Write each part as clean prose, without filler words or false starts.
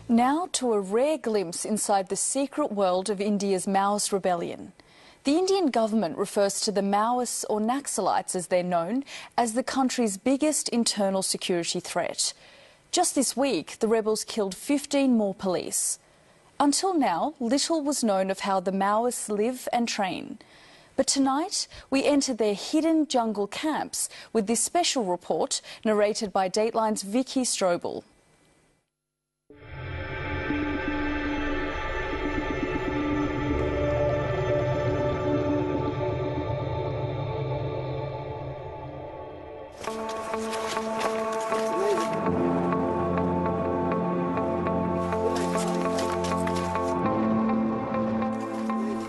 Now to a rare glimpse inside the secret world of India's Maoist rebellion. The Indian government refers to the Maoists, or Naxalites as they're known, as the country's biggest internal security threat. Just this week, the rebels killed 15 more police. Until now, little was known of how the Maoists live and train. But tonight, we enter their hidden jungle camps with this special report narrated by Dateline's Vicky Strobel.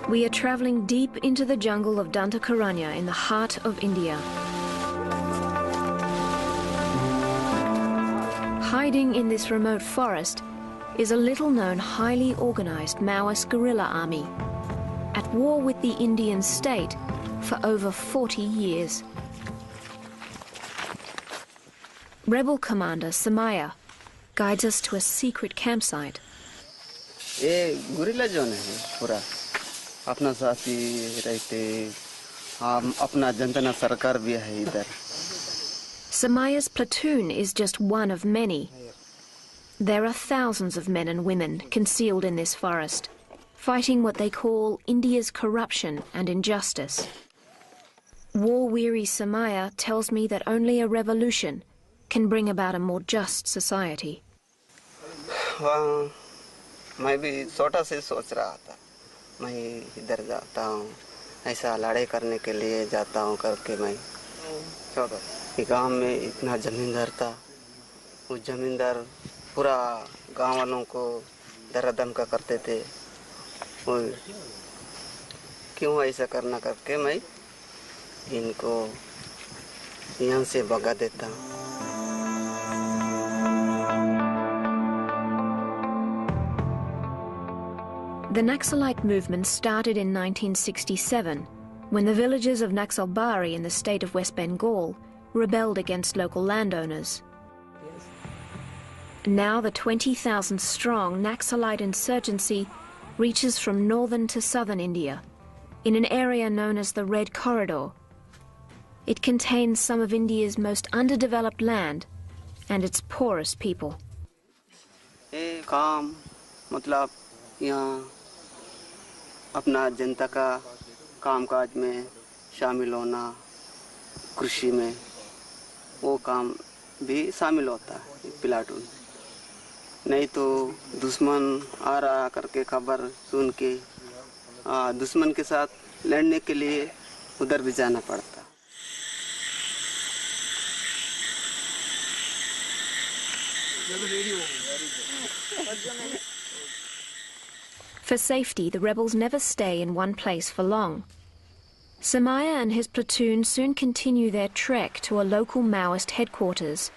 We are travelling deep into the jungle of Dantakaranya in the heart of India. Hiding in this remote forest is a little-known, highly organised Maoist guerrilla army, at war with the Indian state for over 40 years. Rebel commander Samaya guides us to a secret campsite. Guerrilla zone है पूरा अपना साथी रहते अपना जनाधाना सरकार भी है इधर. Samaya's platoon is just one of many. There are thousands of men and women concealed in this forest, fighting what they call India's corruption and injustice. War-weary Samaya tells me that only a revolution can bring about a more just society. मैं भी छोटा से सोच रहा था मैं इधर जाता हूँ ऐसा लड़ाई करने के लिए जाता हूँ करके मैं छोटा गांव में इतना जमींदार था वो जमींदार पूरा गांव वालों को दर धमका करते थे और क्यों ऐसा करना करके मैं इनको यहाँ से भगा देता हूँ. The Naxalite movement started in 1967, when the villagers of Naxalbari in the state of West Bengal rebelled against local landowners. Now the 20,000-strong Naxalite insurgency reaches from northern to southern India, in an area known as the Red Corridor. It contains some of India's most underdeveloped land and its poorest people. अपना जनता का कामकाज में शामिल होना कृषि में वो काम भी शामिल होता है प्लाटून नहीं तो दुश्मन आ रहा करके खबर सुन के दुश्मन के साथ लड़ने के लिए उधर भी जाना पड़ता. For safety, the rebels never stay in one place for long. Samaya and his platoon soon continue their trek to a local Maoist headquarters,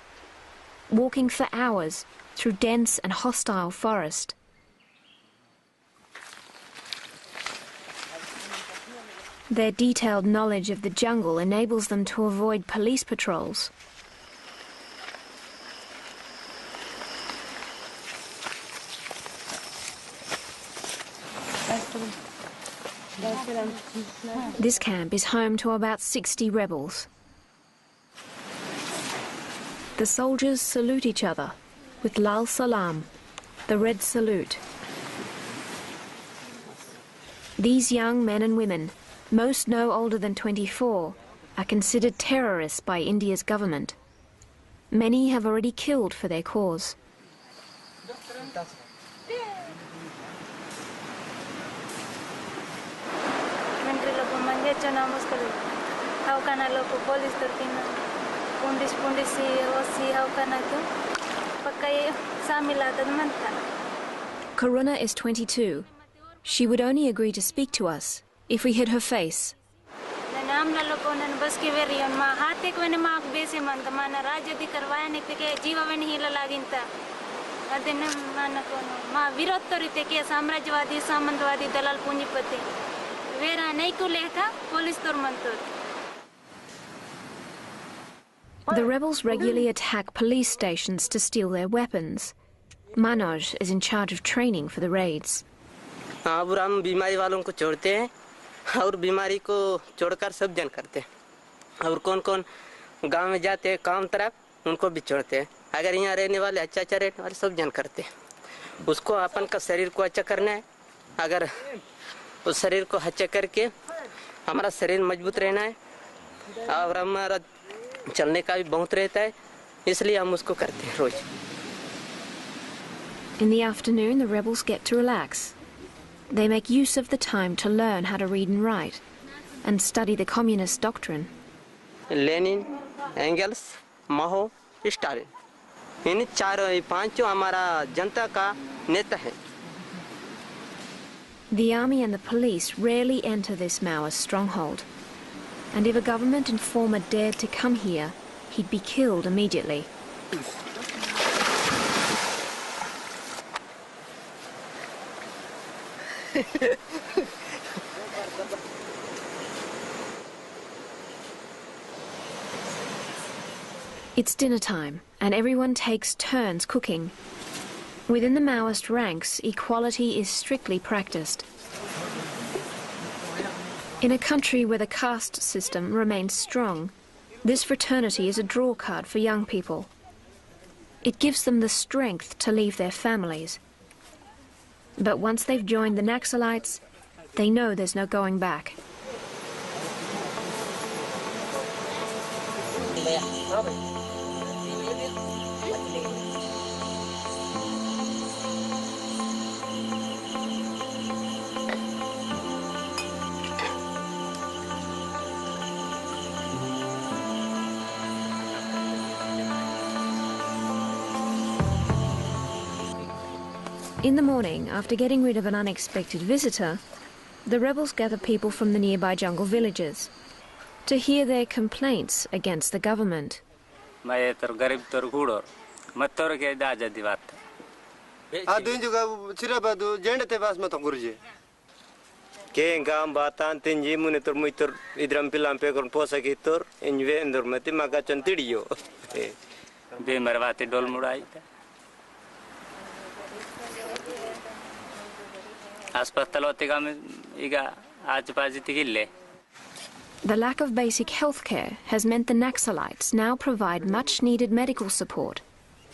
walking for hours through dense and hostile forest. Their detailed knowledge of the jungle enables them to avoid police patrols. This camp is home to about 60 rebels. The soldiers salute each other with Lal Salam, the red salute. These young men and women, most no older than 24, are considered terrorists by India's government. Many have already killed for their cause. Karuna is 22. She would only agree to speak to us if we hid her face. The rebels regularly attack police stations to steal their weapons. Manoj is in charge of training for the raids. अब हम बीमारी वालों को छोड़ते हैं और बीमारी को छोड़कर सब जन करते हैं और कौन-कौन गांव में जाते हैं काम तरफ उनको भी छोड़ते हैं अगर यहाँ रहने वाले अच्छा रहने वाले सब जन करते हैं उसको अपन का शरीर को अच्छा करना है अगर उस शरीर को अच्छा करके हमारा शरीर मजबूत रहना है और हमारा चलने का भी बहुत रहता है इसलिए हम उसको करते हैं रोज. In the afternoon, the rebels get to relax. They make use of the time to learn how to read and write and study the communist doctrine. Lenin, Engels, Mao, Stalin इन चारों पांचों हमारा जनता का नेता है. The army and the police rarely enter this Maoist stronghold. And if a government informer dared to come here, he'd be killed immediately. It's dinner time, and everyone takes turns cooking. Within the Maoist ranks, equality is strictly practiced. In a country where the caste system remains strong, this fraternity is a draw card for young people. It gives them the strength to leave their families. But once they've joined the Naxalites, they know there's no going back. In the morning, after getting rid of an unexpected visitor, the rebels gather people from the nearby jungle villages to hear their complaints against the government. The lack of basic health care has meant the Naxalites now provide much-needed medical support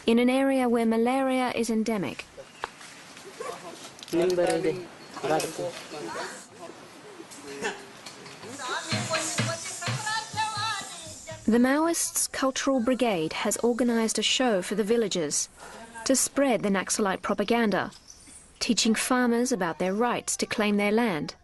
in an area where malaria is endemic. The Maoists' cultural brigade has organized a show for the villagers to spread the Naxalite propaganda, teaching farmers about their rights to claim their land.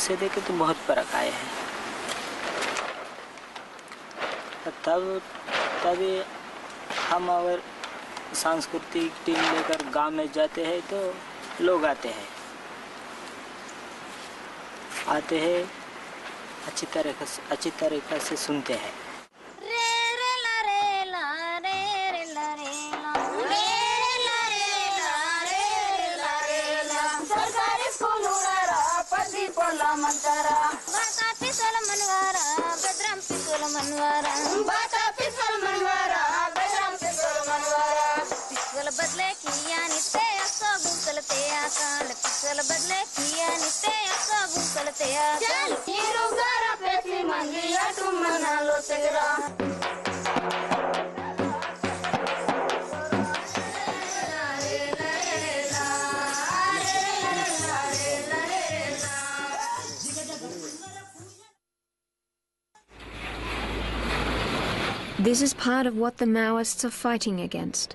से देखे तो बहुत फर्क आया है. तभी हम अगर सांस्कृतिक टीम लेकर गांव में जाते हैं तो लोग आते हैं अच्छी तरीक़ा से सुनते हैं. This is part of what the Maoists are fighting against.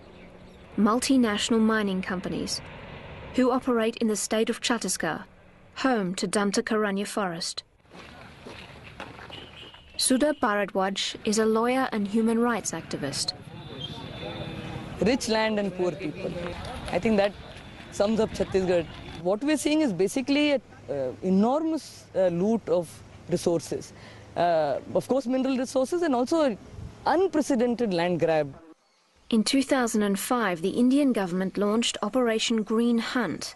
Multinational mining companies who operate in the state of Chhattisgarh, home to Dantakaranya forest. Sudha Bharadwaj is a lawyer and human rights activist. Rich land and poor people. I think that sums up Chhattisgarh. What we're seeing is basically an enormous loot of resources. Of course, mineral resources and also an unprecedented land grab. In 2005, the Indian government launched Operation Green Hunt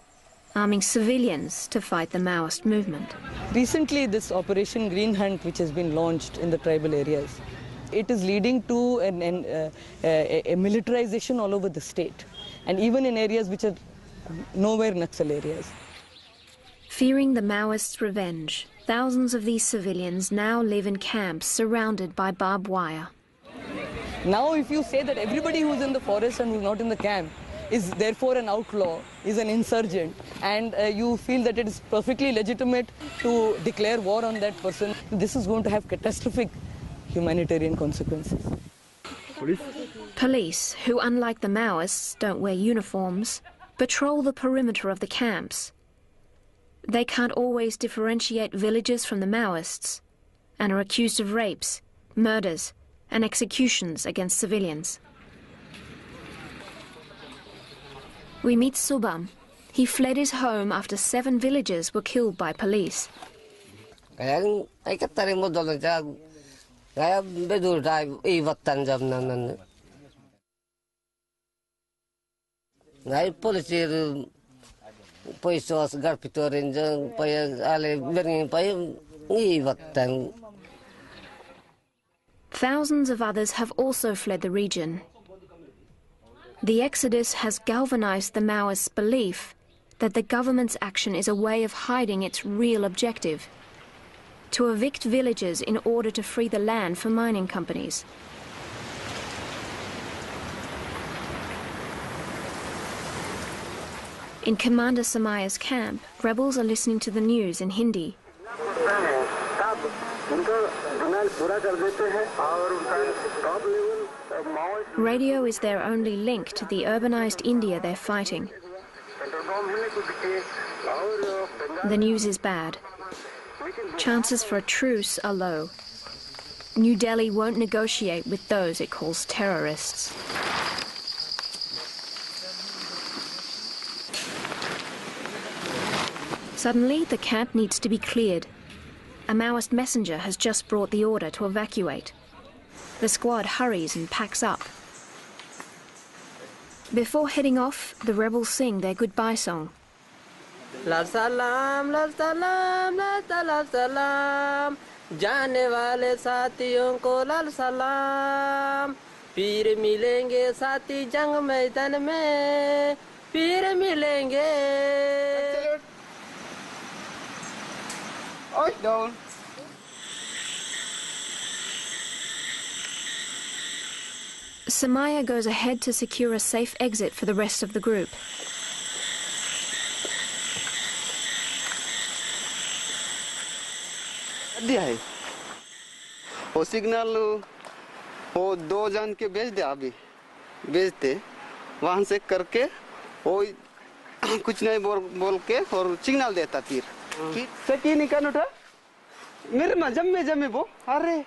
arming civilians to fight the Maoist movement. Recently, this Operation Green Hunt, which has been launched in the tribal areas, it is leading to a militarization all over the state, and even in areas which are nowhere Naxal areas. Fearing the Maoists' revenge, thousands of these civilians now live in camps surrounded by barbed wire. Now, if you say that everybody who's in the forest and who's not in the camp is therefore an outlaw, is an insurgent, and you feel that it is perfectly legitimate to declare war on that person, this is going to have catastrophic humanitarian consequences. Police, who unlike the Maoists don't wear uniforms, patrol the perimeter of the camps. They can't always differentiate villagers from the Maoists and are accused of rapes, murders and executions against civilians. We meet Subham. He fled his home after 7 villagers were killed by police. Thousands of others have also fled the region. The exodus has galvanized the Maoists' belief that the government's action is a way of hiding its real objective: to evict villagers in order to free the land for mining companies. In Commander Samaya's camp, rebels are listening to the news in Hindi. Radio is their only link to the urbanized India they're fighting. The news is bad. Chances for a truce are low. New Delhi won't negotiate with those it calls terrorists. Suddenly, the camp needs to be cleared. A Maoist messenger has just brought the order to evacuate. The squad hurries and packs up. Before heading off, the rebels sing their goodbye song. Lar salam, lar salam, lar salam, जाने वाले साथियों को lar salam, फिर मिलेंगे साथी जंग मैदान में, फिर मिलेंगे. Down. Samaya goes ahead to secure a safe exit for the rest of the group. वो सिग्नल वो 2 जन के भेज दे, अभी भेजते वहां से करके वो कुछ नहीं बोल के और सिग्नल देता फिर सकी निकाल उठा मेरे में जम्मे वो अरे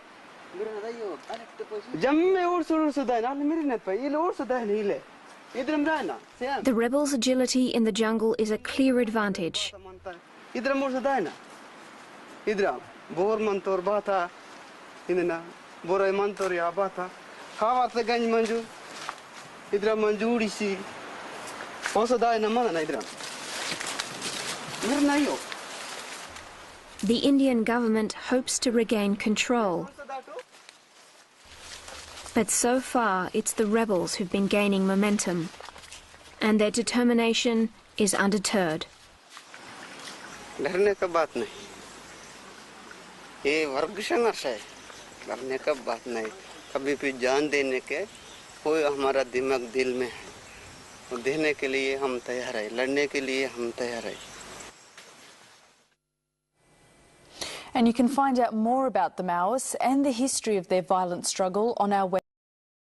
जम्मे उड़ ना मेरे ने पे ये उड़ नहीं ले इधर में रहना. The rebels' agility in the jungle is a clear advantage. इधर उड़ ना इधर बोर मंतोर बाता इधर बोरे मंतोर या बाता खावा से गंज मंजू इधर मंजूरी सी कौन ना मन इधर मेरे नहीं हो. The Indian government hopes to regain control. But so far, it's the rebels who've been gaining momentum, and their determination is undeterred. डरने का बात नहीं, ये वर्ग संघर्ष है, डरने का बात नहीं. कभी भी जान देने के कोई हमारा दिमाग दिल में है, और देने के लिए हम तैयार हैं, लड़ने के लिए हम तैयार हैं. And you can find out more about the Maoists and the history of their violent struggle on our website.